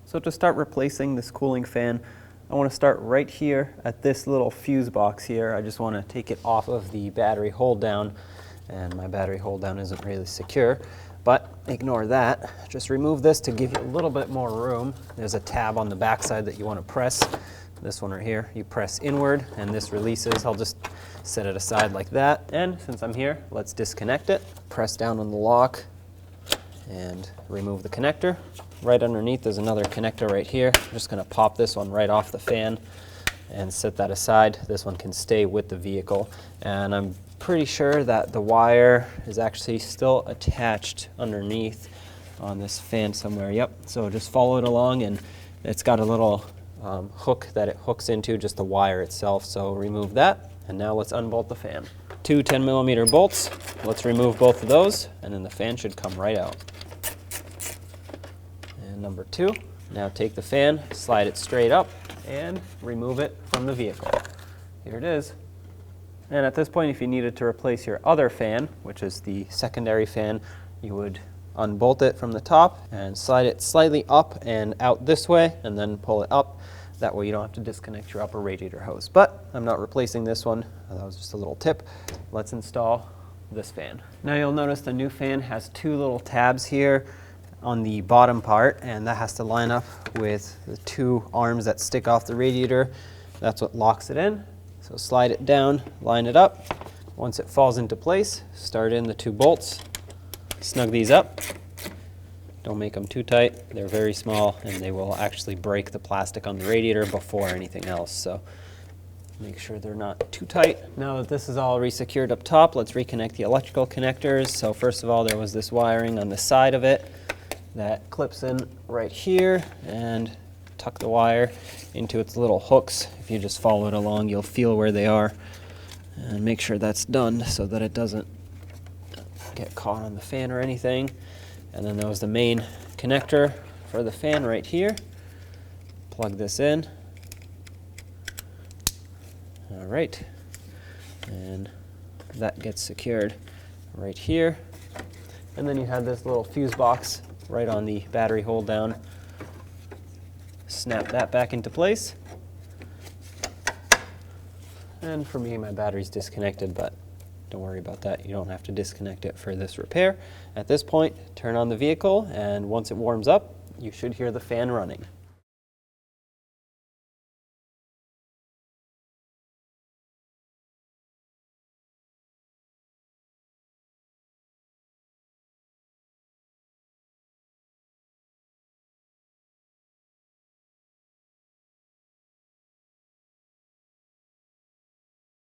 So to start replacing this cooling fan, I want to start right here at this little fuse box here. I just want to take it off of the battery hold down, and my battery hold down isn't really secure, but ignore that. Just remove this to give you a little bit more room. There's a tab on the back side that you want to press. This one right here, you press inward and this releases. I'll just set it aside like that. And since I'm here, let's disconnect it. Press down on the lock and remove the connector. Right underneath there's another connector right here. I'm just going to pop this one right off the fan and set that aside. This one can stay with the vehicle. And I'm pretty sure that the wire is actually still attached underneath on this fan somewhere. Yep, so just follow it along, and it's got a little hook that it hooks into, just the wire itself. So remove that, and now let's unbolt the fan. Two 10mm bolts. Let's remove both of those, and then the fan should come right out. And number two, now take the fan, slide it straight up, and remove it from the vehicle. Here it is. And at this point, if you needed to replace your other fan, which is the secondary fan, you would unbolt it from the top and slide it slightly up and out this way, and then pull it up. That way you don't have to disconnect your upper radiator hose. But I'm not replacing this one. That was just a little tip. Let's install this fan. Now you'll notice the new fan has two little tabs here on the bottom part, and that has to line up with the two arms that stick off the radiator. That's what locks it in. So slide it down, line it up. Once it falls into place, start in the two bolts. Snug these up. Don't make them too tight. They're very small, and they will actually break the plastic on the radiator before anything else. So make sure they're not too tight. Now that this is all resecured up top, let's reconnect the electrical connectors. So first of all, there was this wiring on the side of it that clips in right here, and tuck the wire into its little hooks. If you just follow it along, you'll feel where they are, and make sure that's done so that it doesn't get caught on the fan or anything. And then there was the main connector for the fan right here. Plug this in. All right, and that gets secured right here. And then you have this little fuse box right on the battery hold down. Snap that back into place. And for me, my battery's disconnected, but don't worry about that. You don't have to disconnect it for this repair. At this point, turn on the vehicle, and once it warms up, you should hear the fan running.